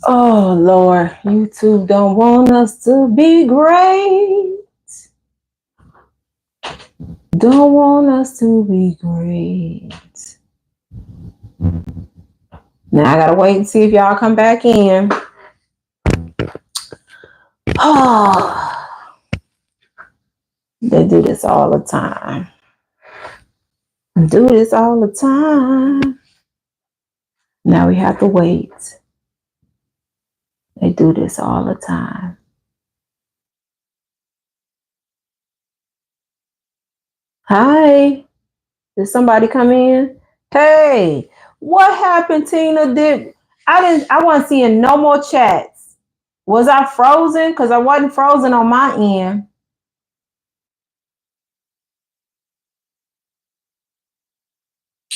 Oh Lord, YouTube don't want us to be great. Don't want us to be great. Now I gotta wait and see if y'all come back in. Oh, they do this all the time. Do this all the time. Now we have to wait. They do this all the time. Hi. Did somebody come in? Hey, what happened, Tina? I wasn't seeing no more chats. Was I frozen? Because I wasn't frozen on my end.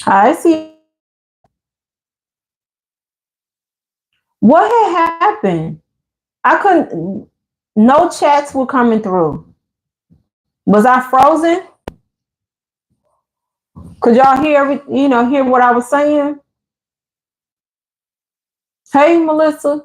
I see. What had happened? I couldn't. No chats were coming through. Was I frozen? Could y'all hear what I was saying? Hey, Melissa.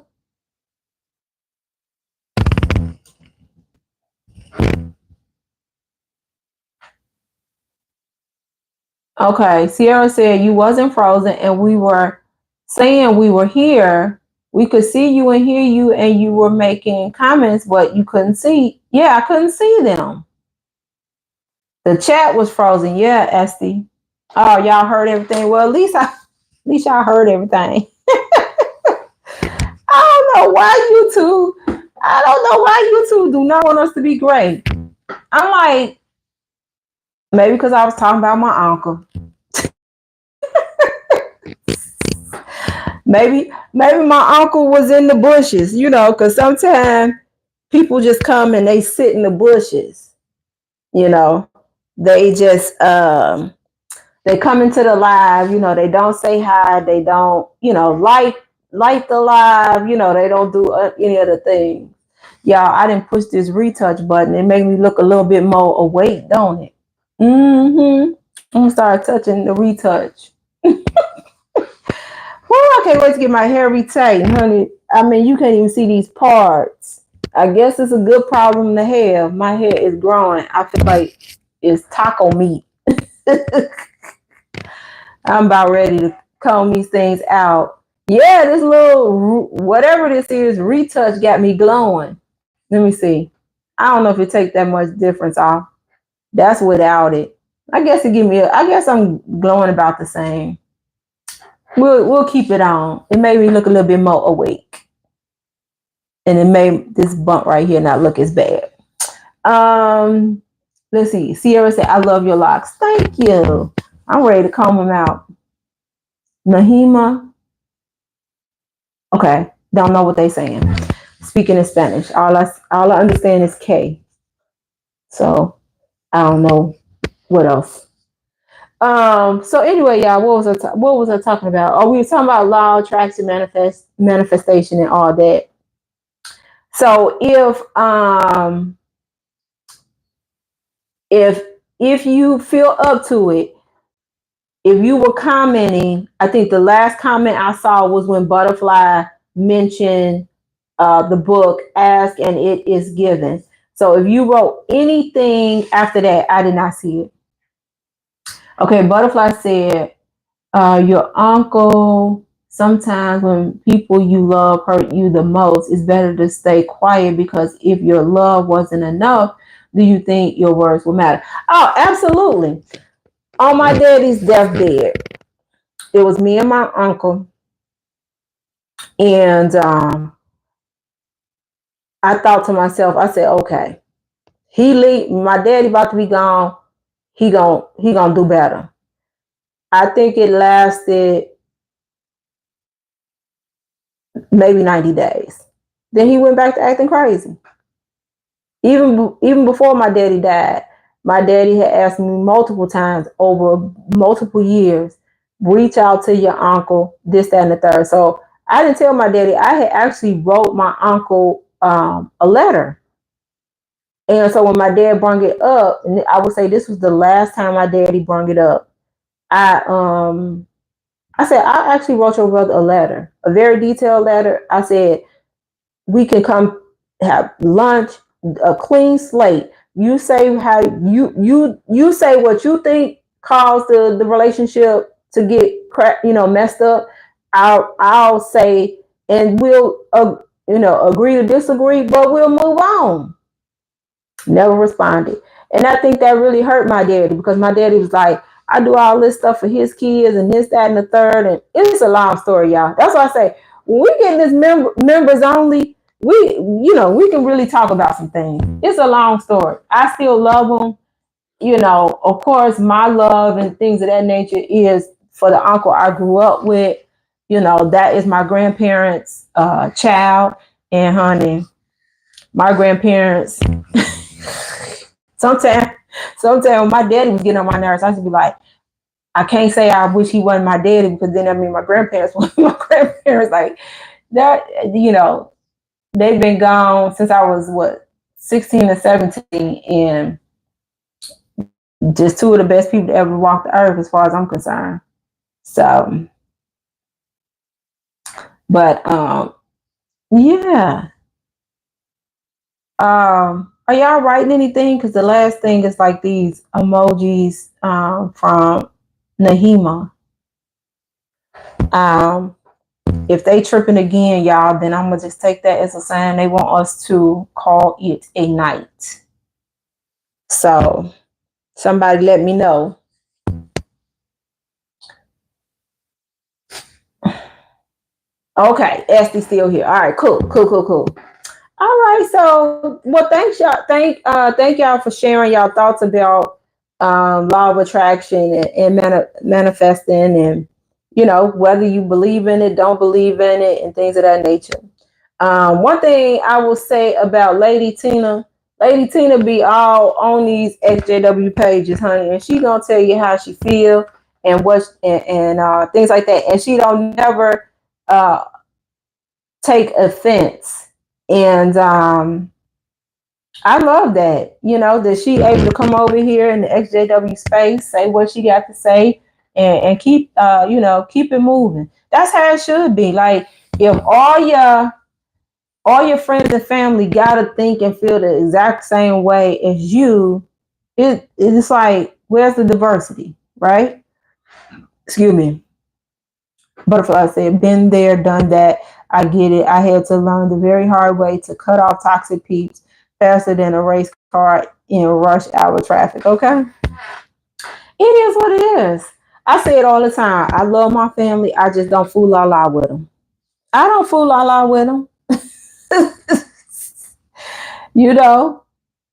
Okay, Sierra said you wasn't frozen, and we were saying we were here. We could see you and hear you, and you were making comments, but you couldn't see. Yeah, I couldn't see them. The chat was frozen. Yeah, Esty. Oh, y'all heard everything. Well, at least y'all heard everything. I don't know why YouTube. I don't know why YouTube do not want us to be great. I'm like, maybe because I was talking about my uncle. Maybe my uncle was in the bushes, because sometimes people just come and they sit in the bushes. They just they come into the live, they don't say hi, they don't, light the live, they don't do any of the things. Y'all, I didn't push this retouch button. It made me look a little bit more awake, don't it? Mm-hmm. I'm gonna start touching the retouch. I can't wait to get my hair retightened, honey. I mean, you can't even see these parts. I guess it's a good problem to have. My hair is growing. I feel like it's taco meat. I'm about ready to comb these things out. Yeah, this little, whatever this is, retouch got me glowing. Let me see. I don't know if it takes that much difference off. That's without it. I guess I guess I'm glowing about the same. We'll keep it on. It made me look a little bit more awake. And it made this bump right here not look as bad. Let's see. Sierra said, I love your locks. Thank you. I'm ready to comb them out. Nahima. Okay. Don't know what they saying. Speaking in Spanish. All I understand is K. So I don't know what else. So anyway, y'all, what was I talking about? Oh, we were talking about law, attraction, manifestation, and all that. So if you feel up to it, if you were commenting, I think the last comment I saw was when Butterfly mentioned the book Ask and It Is Given. So if you wrote anything after that, I did not see it. Okay, Butterfly said, your uncle, sometimes when people you love hurt you the most, it's better to stay quiet, because if your love wasn't enough, do you think your words will matter? Oh, absolutely. On my daddy's deathbed, it was me and my uncle. And I thought to myself, I said, okay, my daddy about to be gone. He gonna do better. I think it lasted maybe 90 days. Then he went back to acting crazy. Even before my daddy died, my daddy had asked me multiple times over multiple years, reach out to your uncle, this, that, and the third. So I didn't tell my daddy. I had actually wrote my uncle a letter. And so when my dad brought it up, and I would say this was the last time my daddy brought it up, I I said, I actually wrote your brother a letter, a very detailed letter. I said, we can come have lunch, a clean slate. You say how you say what you think caused the relationship to get messed up. I'll say, and we'll agree to disagree, but we'll move on. Never responded. And I think that really hurt my daddy, because my daddy was like, I do all this stuff for his kids and this, that, and the third. And it's a long story, y'all. That's why I say, when we get this members only, we can really talk about some things. It's a long story. I still love them. Of course, my love and things of that nature is for the uncle I grew up with. That is my grandparents' child. And honey, my grandparents, sometimes when my daddy was getting on my nerves, I used to be like, I can't say I wish he wasn't my daddy, because then I mean my grandparents were my grandparents. Like that, they've been gone since I was 16 or 17, and just two of the best people to ever walk the earth as far as I'm concerned. So, but yeah. Are y'all writing anything? Because the last thing is like these emojis from Nahima. If they tripping again, y'all, then I'm gonna just take that as a sign they want us to call it a night. So somebody let me know. Okay, Esty's still here. All right, cool. All right, so thanks y'all. Thank y'all for sharing y'all thoughts about law of attraction and manifesting, and whether you believe in it, don't believe in it, and things of that nature. One thing I will say about Lady Tina be all on these XJW pages, honey, and she gonna tell you how she feel and and things like that, and she don't never take offense. And I love that, that she able to come over here in the XJW space, say what she got to say, and keep keep it moving. That's how it should be. Like, if all your friends and family gotta think and feel the exact same way as you, it's like, where's the diversity, right? Excuse me. Butterfly said, been there, done that. I get it. I had to learn the very hard way to cut off toxic peeps faster than a race car in rush hour traffic. Okay. It is what it is. I say it all the time. I love my family. I just don't fool la la with them. I don't fool la la with them.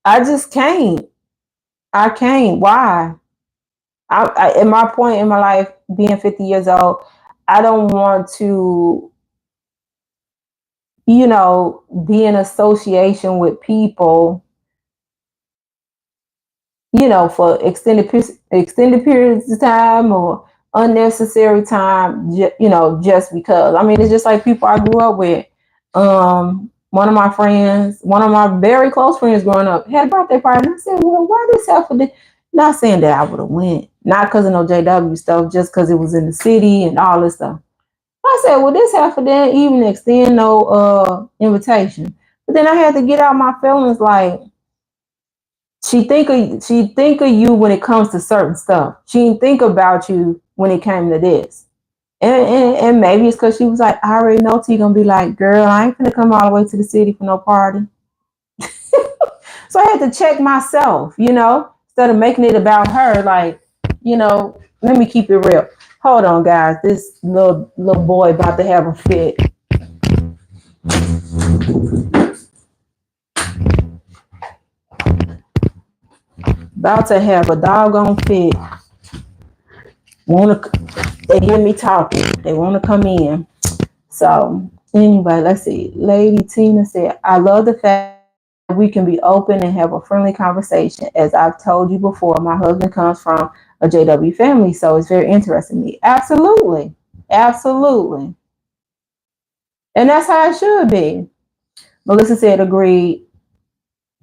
I just can't. I can't. Why? At my point in my life, being 50 years old, I don't want to be in association with people, for extended periods of time or unnecessary time, just because. I mean, it's just like people I grew up with. One of my very close friends growing up had a birthday party, and I said, well, why this happened? Not saying that I would have went, not because of no JW stuff, just because it was in the city and all this stuff. I said, well, this happened, didn't even extend no invitation. But then I had to get out my feelings, like, she think of you when it comes to certain stuff. She didn't think about you when it came to this. And maybe it's because she was like, I already know T gonna be like, girl, I ain't gonna come all the way to the city for no party. So I had to check myself, instead of making it about her, like, let me keep it real. Hold on, guys. This little boy about to have a fit. About to have a doggone fit. They hear me talking. They want to come in. So anyway, let's see. Lady Tina said, I love the fact that we can be open and have a friendly conversation. As I've told you before, my husband comes from a JW family, so it's very interesting to me. Absolutely. And that's how it should be. Melissa said, agreed.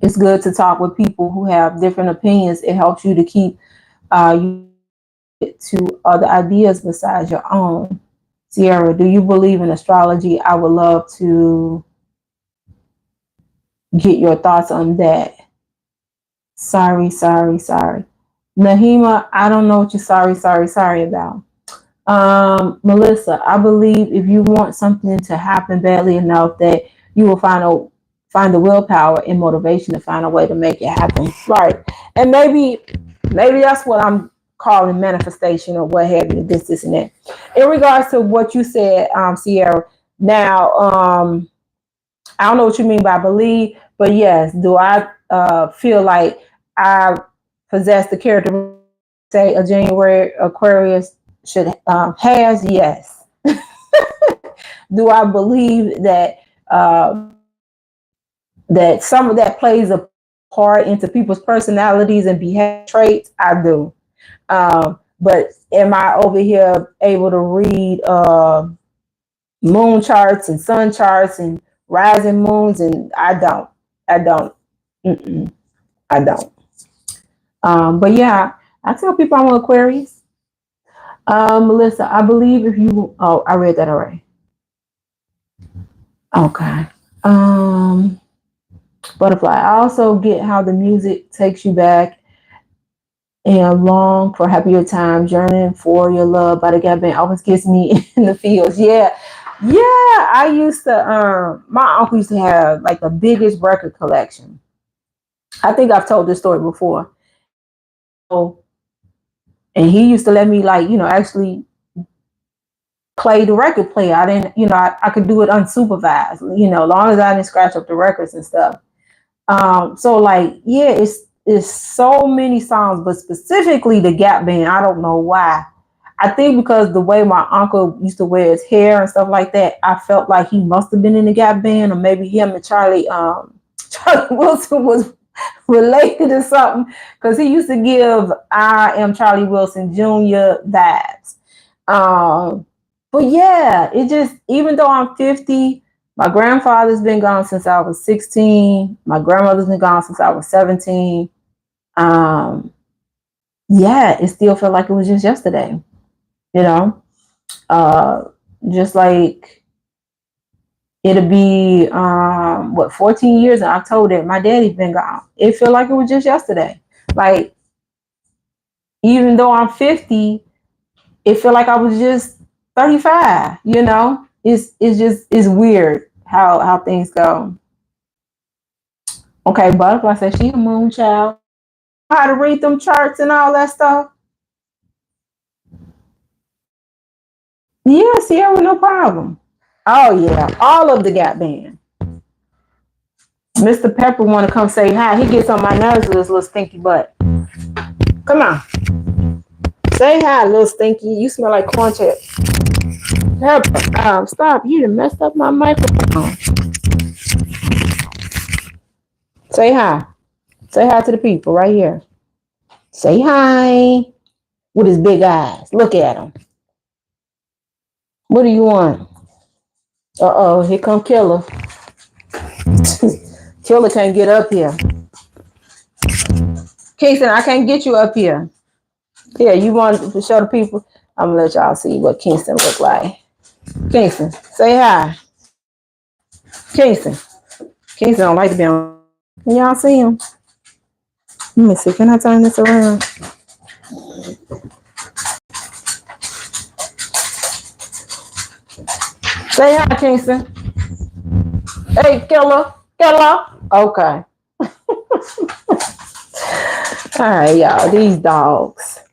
It's good to talk with people who have different opinions. It helps you to keep you to other ideas besides your own. Sierra, do you believe in astrology? I would love to get your thoughts on that. Sorry. Nahima, I don't know what you're sorry about. Melissa, I believe if you want something to happen badly enough that you will find the willpower and motivation to find a way to make it happen. Right. And maybe that's what I'm calling manifestation or what have you, this and that. In regards to what you said, Sierra, now I don't know what you mean by believe, but yes, do I feel like I possess the character say a January Aquarius should has? Yes. Do I believe that that some of that plays a part into people's personalities and behavior traits? I do. But am I over here able to read moon charts and sun charts and rising moons? And I don't. I don't. Mm-mm, I don't. But yeah, I tell people I'm an Aquarius. Melissa, I believe if you. Oh, I read that already. Okay. Butterfly. I also get how the music takes you back and long for happier times. Yearning for your love by the Gap Band always gets me in the feels. Yeah. I used to my uncle used to have like the biggest record collection. I think I've told this story before. So, and he used to let me like, actually play the record player. I didn't, I could do it unsupervised, as long as I didn't scratch up the records and stuff. So like, yeah, it's so many songs, but specifically the Gap Band. I don't know why. I think because the way my uncle used to wear his hair and stuff like that, I felt like he must have been in the Gap Band, or maybe him and Charlie Wilson was related to something, because he used to give I Am Charlie Wilson Jr. vibes. But yeah, it just, even though I'm 50, my grandfather's been gone since I was 16. My grandmother's been gone since I was 17. Yeah, it still felt like it was just yesterday, you know? Uh, just like it'll be, 14 years in October that my daddy's been gone. It felt like it was just yesterday. Like, even though I'm 50, it felt like I was just 35, it's weird how things go. Okay, Butterfly said she a moon child. How to read them charts and all that stuff? Yeah, Sierra, no problem. Oh yeah, all of the Gap Band. Mr. Pepper want to come say hi. He gets on my nerves with his little stinky butt. Come on, say hi, little stinky. You smell like corn chips. Pepper, stop! You done messed up my microphone. Say hi. Say hi to the people right here. Say hi with his big eyes. Look at him. What do you want? Here come Killer. Killer can't get up here. Kingston, I can't get you up here. Yeah, you want to show the people? I'm gonna let y'all see what Kingston look like. Kingston, say hi. Kingston. Kingston don't like to be on. Can y'all see him? Let me see. Can I turn this around? Say hi, Kingston. Hey, Killer. Killer. Okay. All right, y'all. These dogs.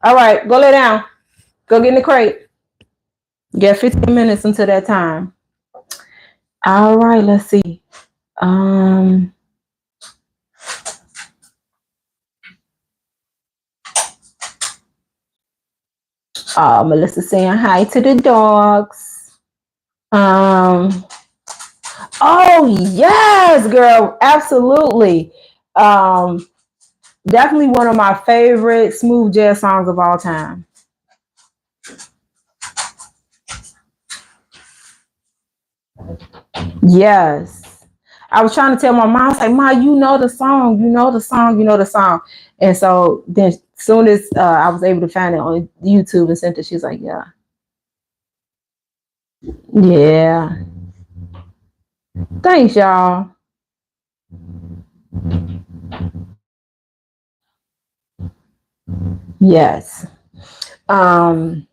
All right, go lay down. Go get in the crate. Get 15 minutes until that time. All right, let's see. Melissa saying hi to the dogs. Oh yes, girl, absolutely. Definitely one of my favorite smooth jazz songs of all time. Yes. I was trying to tell my mom, I was like, Ma, you know the song, you know the song, you know the song. And so then as soon as I was able to find it on YouTube and sent it, she's like, yeah. Yeah. Thanks, y'all. Yes. Um,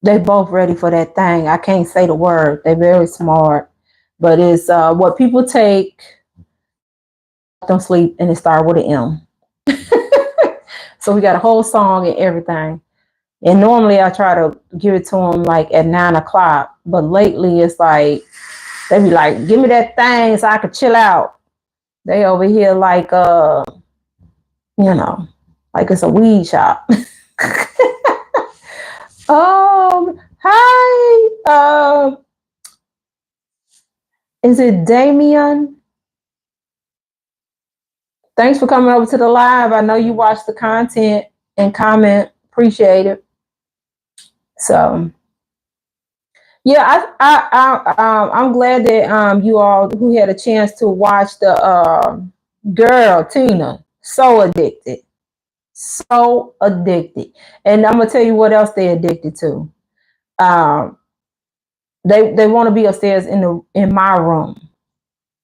they both ready for that thing. I can't say the word. They're very smart. But it's what people take, don't sleep, and it start with an M. So we got a whole song and everything. And normally I try to give it to them like at 9 o'clock, but lately it's like they be like, "Give me that thing so I can chill out." They over here like you know, like it's a weed shop. Hi. Is it Damien? Thanks for coming over to the live. I know you watch the content and comment. Appreciate it. So yeah, I'm glad that you all who had a chance to watch the girl Tina. So addicted, so addicted, and I'm gonna tell you what else they addicted to. Um, they want to be upstairs in my room,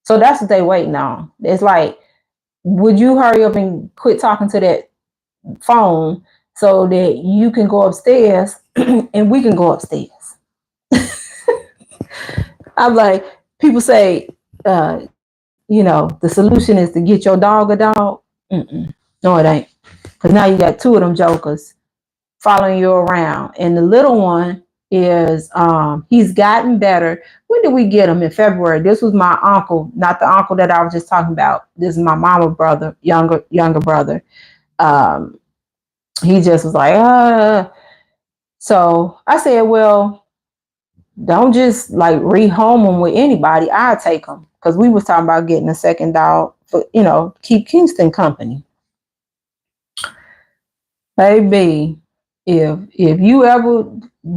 so that's what they waiting on. It's like, would you hurry up and quit talking to that phone so that you can go upstairs and we can go upstairs? I'm like, people say, the solution is to get your dog a dog. Mm-mm. No, it ain't. Because now you got two of them jokers following you around. And the little one is, he's gotten better. When did we get him? In February. This was my uncle, not the uncle that I was just talking about. This is my mama brother, younger brother. Um, he just was like, So I said, well, don't just like rehome them with anybody. I'll take them. Because we was talking about getting a second dog for, keep Kingston company. Baby, if you ever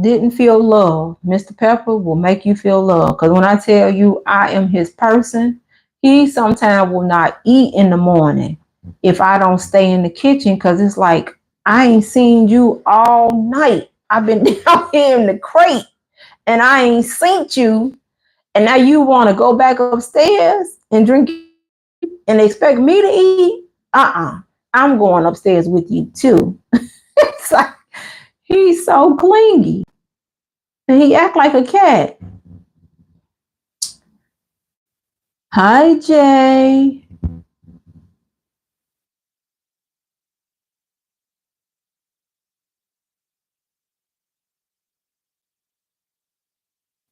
didn't feel love, Mr. Pepper will make you feel love. Because when I tell you I am his person, he sometimes will not eat in the morning if I don't stay in the kitchen. Because it's like, I ain't seen you all night. I've been down here in the crate and I ain't seen you. And now you want to go back upstairs and drink and expect me to eat? I'm going upstairs with you too. It's like, he's so clingy. And he act like a cat. Hi, Jay.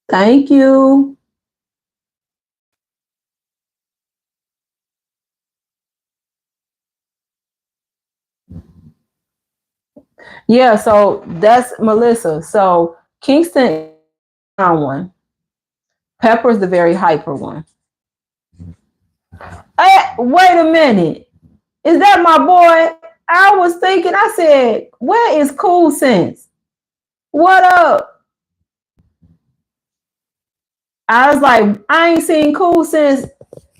Thank you. Yeah, so that's Melissa. So Kingston is the one. Pepper's the very hyper one. Hey, wait a minute. Is that my boy? I was thinking, I said, where is Cool Sense? What up? I was like, I ain't seen Cool Sense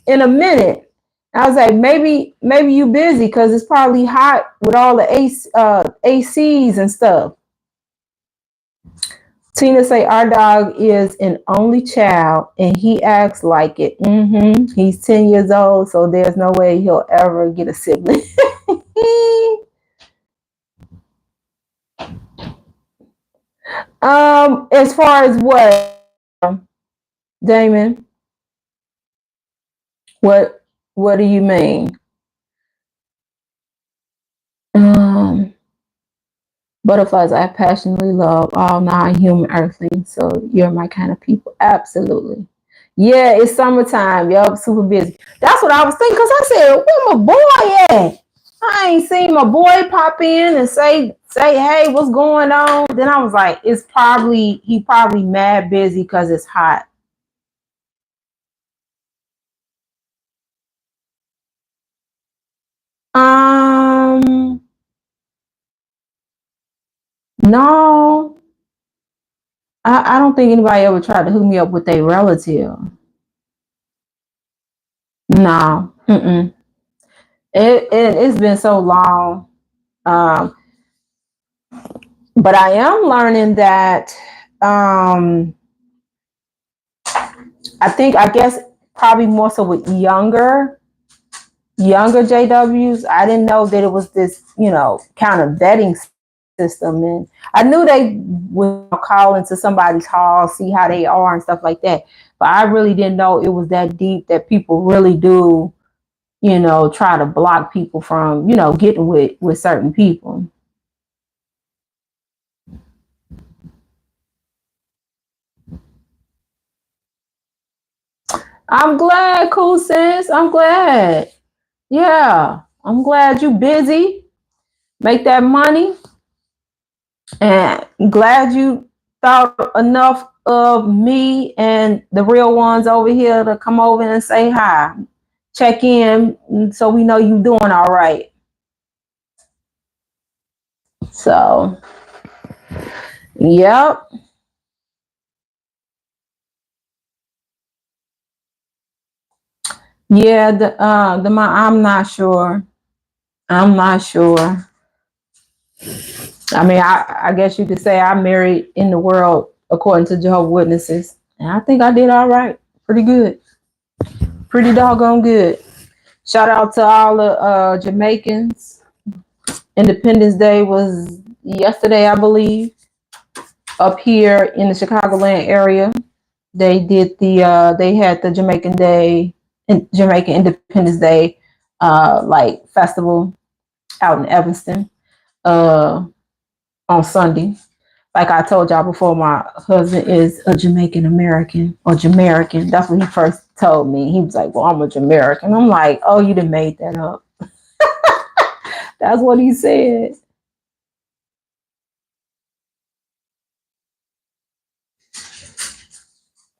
in a minute. I was like, maybe you busy because it's probably hot with all the ACs and stuff. Tina say our dog is an only child and he acts like it. He's 10 years old, so there's no way he'll ever get a sibling. As far as what, Damon? What do you mean? Um, Butterflies I passionately love all non-human earthlings, so you're my kind of people. Absolutely. Yeah, it's summertime. Yup, super busy. That's what I was thinking, because I said, where my boy at? I ain't seen my boy pop in and say, hey, what's going on? Then I was like, he probably mad busy because it's hot. Um, no, I don't think anybody ever tried to hook me up with a relative. No. Mm-mm. It's been so long. Um, but I am learning that I guess probably more so with younger JWs. I didn't know that it was this, kind of vetting system. And I knew they would call into somebody's hall, see how they are and stuff like that. But I really didn't know it was that deep that people really do, try to block people from, getting with certain people. I'm glad, cool sis. I'm glad. Yeah. I'm glad you busy. Make that money. And glad you thought enough of me and the real ones over here to come over and say hi. Check in so we know you doing all right. So, yep. Yeah, I'm not sure. I'm not sure. I mean, I guess you could say I married in the world according to Jehovah's Witnesses. And I think I did all right. Pretty good. Pretty doggone good. Shout out to all the Jamaicans. Independence Day was yesterday, I believe, up here in the Chicagoland area. They had the Jamaican Independence Day like festival out in Evanston on Sunday. Like I told y'all before, my husband is a Jamaican American or Jamaican. That's what he first told me. He was like, "Well, I'm a Jamaican." I'm like, "Oh, you done made that up." That's what he said.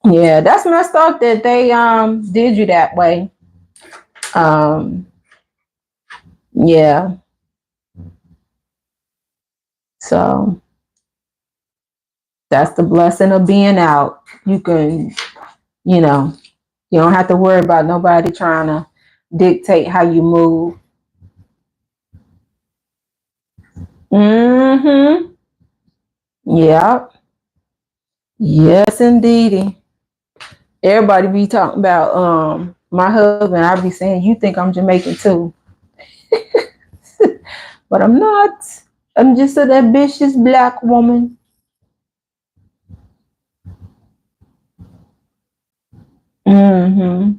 Yeah, that's messed up that they did you that way. Um, yeah. So that's the blessing of being out. You can, you know, you don't have to worry about nobody trying to dictate how you move. Mm-hmm. Yep. Yes, indeedy. Everybody be talking about my husband. I be saying, "You think I'm Jamaican too?" But I'm not. I'm just an ambitious black woman. Mm-hmm.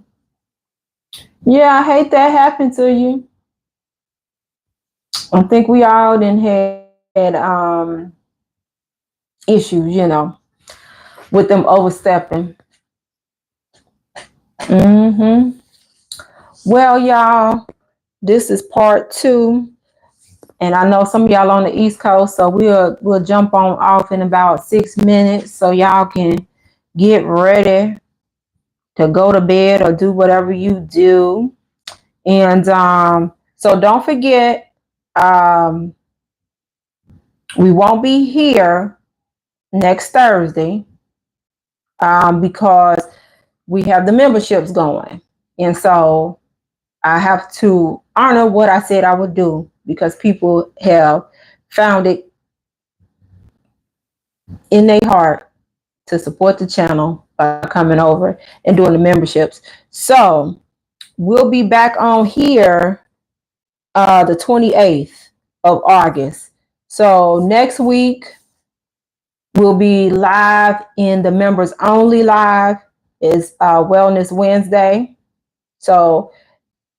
Yeah, I hate that happened to you. I think we all done had issues, with them overstepping. Mm-hmm. Well, y'all, this is part two. And I know some of y'all on the East Coast, so we'll jump on off in about 6 minutes so y'all can get ready to go to bed or do whatever you do. And so don't forget, um, we won't be here next Thursday because we have the memberships going. And so I have to honor what I said I would do because people have found it in their heart to support the channel by coming over and doing the memberships. So we'll be back on here the 28th of August. So next week we'll be live in the members only live. Is Wellness Wednesday. So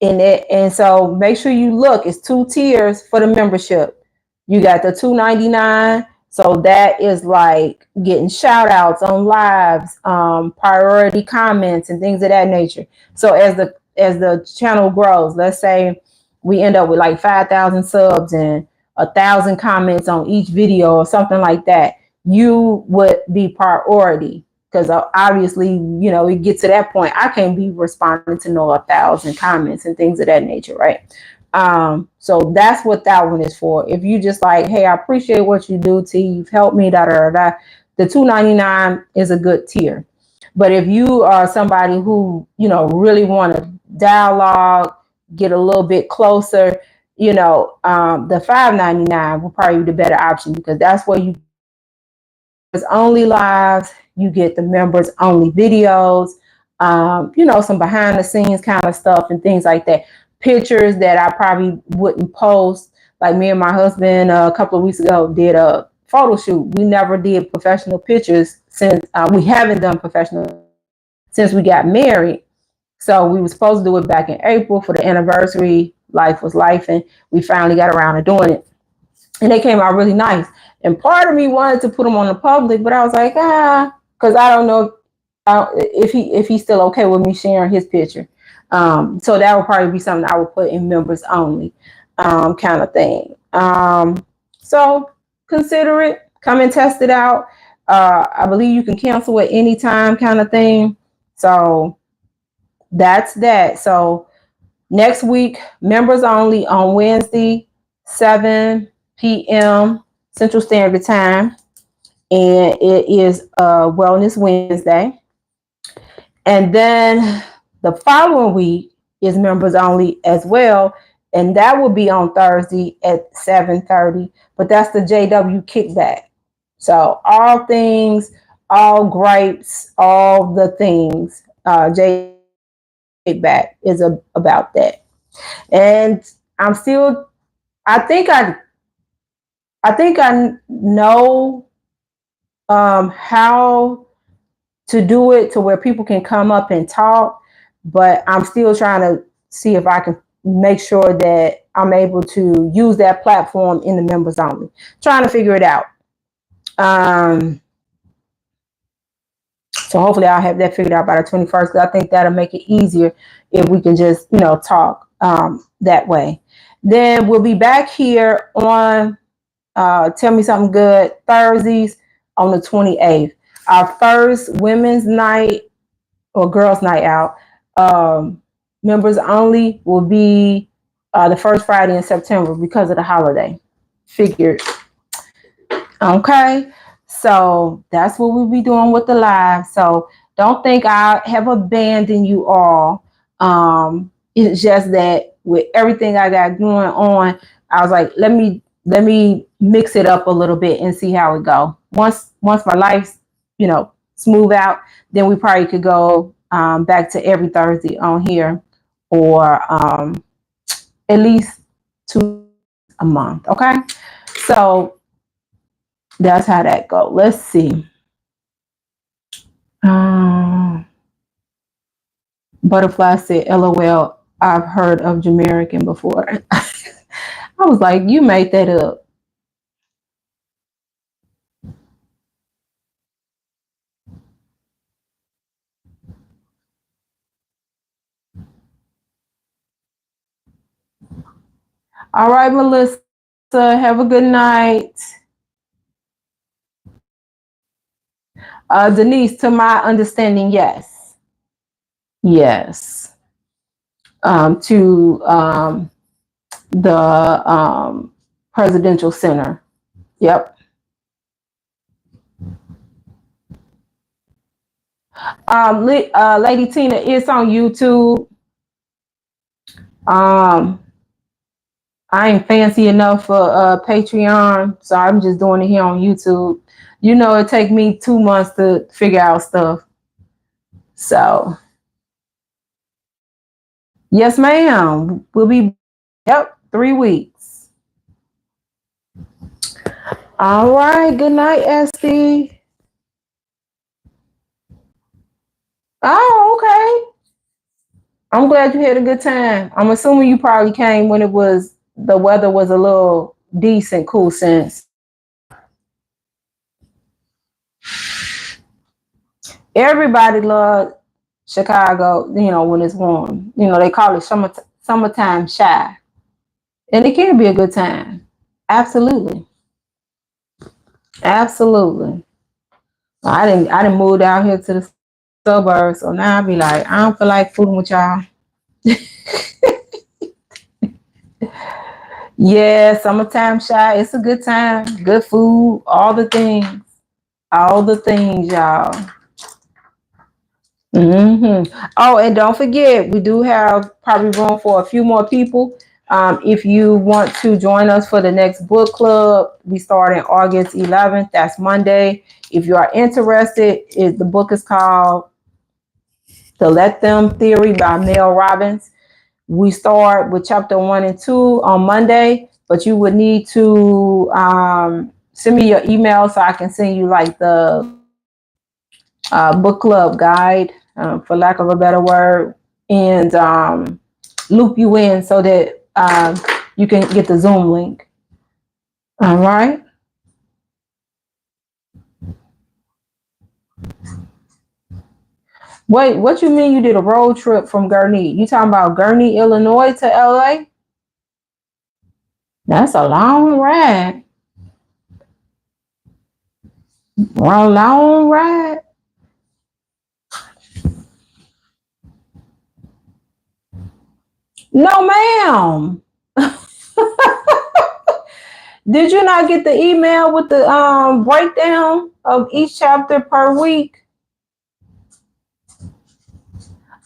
so make sure you look. It's 2 tiers for the membership. You got the $2.99. So that is like getting shout outs on lives, priority comments and things of that nature. So as the channel grows, let's say we end up with like 5,000 subs and 1,000 comments on each video or something like that, you would be priority because obviously, it gets to that point. I can't be responding to no 1,000 comments and things of that nature, right? So that's what that one is for. If you just like, hey, I appreciate what you do, T, you've helped me, da da da. The $2.99 is a good tier. But if you are somebody who, really want to dialogue, get a little bit closer, the $5.99 will probably be the better option, because that's where you only lives, you get the members only videos, some behind the scenes kind of stuff and things like that. Pictures that I probably wouldn't post. Like me and my husband a couple of weeks ago did a photo shoot. We never did professional pictures since we haven't done professional since we got married. So we were supposed to do it back in April for the anniversary. Life was life, and we finally got around to doing it. And they came out really nice. And part of me wanted to put them on the public, but I was like, because I don't know if he's still okay with me sharing his picture. So that would probably be something I would put in members only kind of thing. So consider it. Come and test it out. I believe you can cancel at any time kind of thing. So that's that. So next week, members only on Wednesday, 7 p.m. Central Standard Time. And it is Wellness Wednesday. And then the following week is members only as well. And that will be on Thursday at 7:30. But that's the JW kickback. So all things, all gripes, all the things, JW kickback is about that. And I think I know how to do it to where people can come up and talk, but I'm still trying to see if I can make sure that I'm able to use that platform in the members only. Trying to figure it out. So hopefully I'll have that figured out by the 21st, because I think that'll make it easier if we can just, talk that way. Then we'll be back here on Tell Me Something Good Thursdays on the 28th. Our first women's night or girls' night out, members only, will be the first Friday in September because of the holiday. Figured. Okay. So that's what we'll be doing with the live. So don't think I have abandoned you all. It's just that with everything I got going on, I was like, let me mix it up a little bit and see how it go. Once my life's, smooth out, then we probably could go back to every Thursday on here, or at least 2 a month. Okay. So that's how that go. Let's see. Butterfly said, LOL, I've heard of Jamaican before. I was like, you made that up. All right, Melissa, have a good night. Denise, to my understanding, yes. Yes. To the Presidential Center. Yep. Lady Tina, it's on YouTube. I ain't fancy enough for Patreon, so I'm just doing it here on YouTube. It take me 2 months to figure out stuff. So, yes, ma'am. We'll be, 3 weeks. All right. Good night, Esty. Oh, okay. I'm glad you had a good time. I'm assuming you probably came when the weather was a little decent, cool sense. Everybody loves Chicago, when it's warm. They call it summertime shy. And it can be a good time. Absolutely. Absolutely. I didn't move down here to the suburbs, so now I be like, I don't feel like fooling with y'all. Yeah, summertime shy. It's a good time. Good food, all the things. All the things, y'all. Oh, and don't forget, we do have probably room for a few more people. If you want to join us for the next book club, we start on August 11th. That's Monday. If you are interested, the book is called The Let Them Theory by Mel Robbins. We start with chapter 1 and 2 on Monday, but you would need to send me your email so I can send you like the book club guide, for lack of a better word, and loop you in so that you can get the Zoom link. All right. Wait, what you mean you did a road trip from Gurnee? You talking about Gurnee, Illinois to LA? That's a long ride. A long ride. No, ma'am. Did you not get the email with the breakdown of each chapter per week?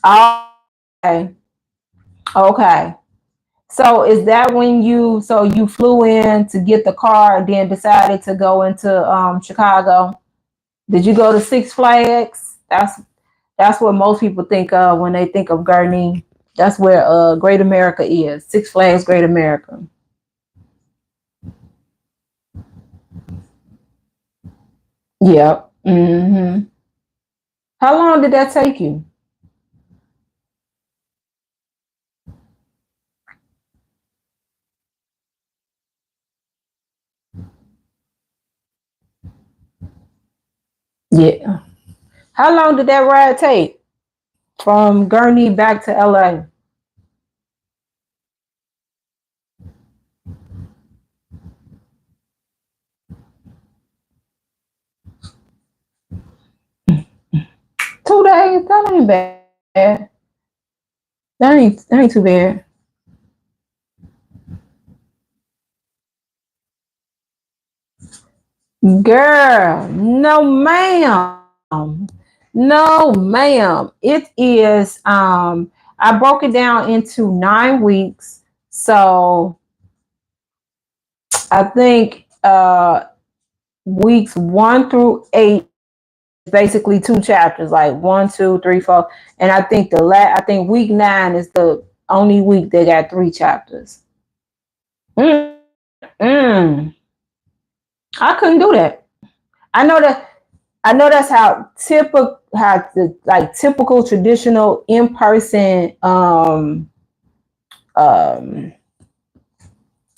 Oh, okay. Okay. So is that when you flew in to get the car and then decided to go into Chicago? Did you go to Six Flags? That's what most people think of when they think of Gurnee. That's where Great America is. Six Flags Great America. Yep. How long did that take you? Yeah. How long did that ride take from Gurnee back to LA? 2 days? That ain't bad. That ain't too bad. Girl, no ma'am. No ma'am. It is I broke it down into 9 weeks. So I think weeks 1 through 8 basically two chapters, like 1, 2, 3, 4. And I think week 9 is the only week they got 3 chapters. Mm, mm. I couldn't do that. I know that I know that's how the like typical traditional in person um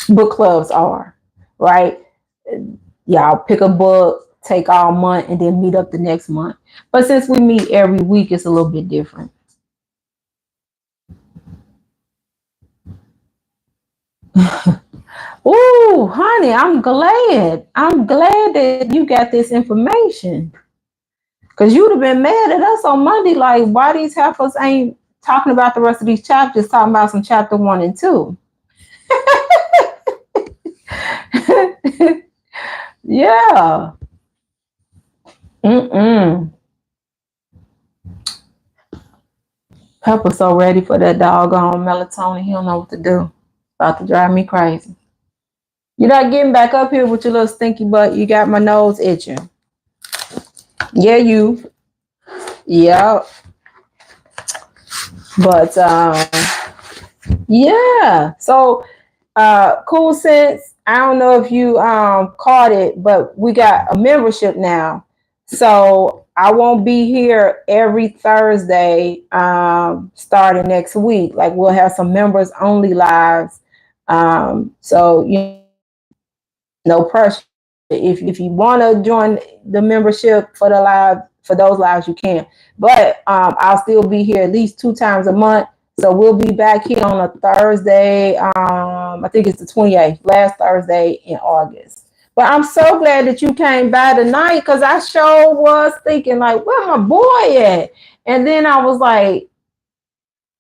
book clubs are, right? Y'all pick a book, take all month, and then meet up the next month. But since we meet every week, it's a little bit different. Ooh, honey, I'm glad. I'm glad that you got this information. Cause you'd have been mad at us on Monday, like why these heifers ain't talking about the rest of these chapters, talking about some chapter 1 and 2. Yeah. Mm-mm. Pepper's so ready for that doggone melatonin. He don't know what to do. About to drive me crazy. You're not getting back up here with your little stinky butt. You got my nose itching. Yeah, you. Yeah. But yeah. So Cool Sense. I don't know if you caught it, but we got a membership now. So I won't be here every Thursday starting next week. Like we'll have some members only lives. So no pressure. If you want to join the membership for the live for those lives, you can. But I'll still be here at least 2 times a month. So we'll be back here on a Thursday. I think it's the 28th, last Thursday in August. But I'm so glad that you came by tonight because I sure was thinking like, where my boy at? And then I was like,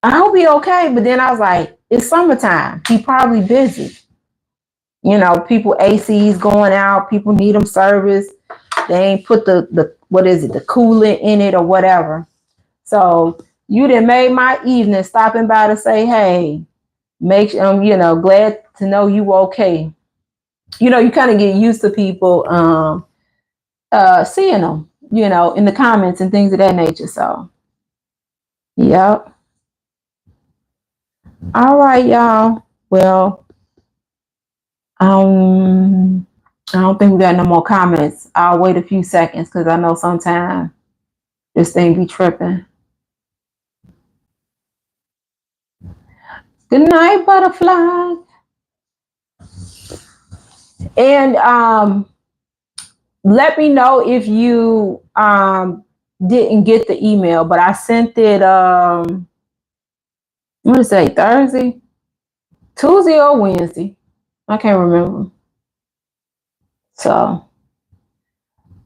I hope he okay. But then I was like, it's summertime. He probably busy. People ACs going out, people need them service. They ain't put the what is it, the coolant in it or whatever. So you done made my evening stopping by to say, hey, make glad to know you okay. You kind of get used to people seeing them, in the comments and things of that nature. So, yep. All right, y'all. Well, I don't think we got no more comments. I'll wait a few seconds because I know sometimes this thing be tripping. Good night, butterfly. And let me know if you didn't get the email, but I sent it I'm gonna say Thursday, Tuesday or Wednesday. I can't remember. So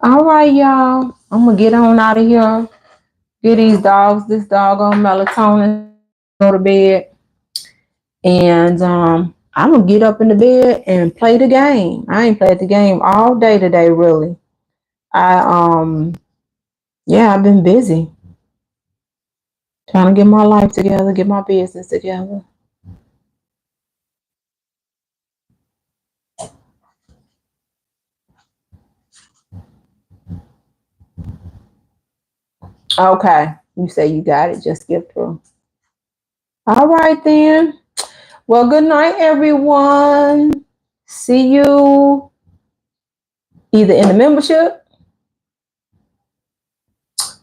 all right, y'all. I'm gonna get on out of here. Get these dogs this doggone melatonin, go to bed. And I'm gonna get up in the bed and play the game. I ain't played the game all day today, really. I've been busy trying to get my life together, get my business together. Okay, you say you got it. Just skip through. All right then. Well, good night, everyone. See you either in the membership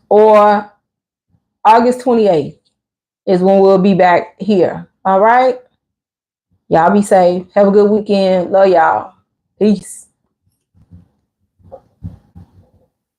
or August 28th is when we'll be back here. All right. Y'all be safe. Have a good weekend. Love y'all. Peace.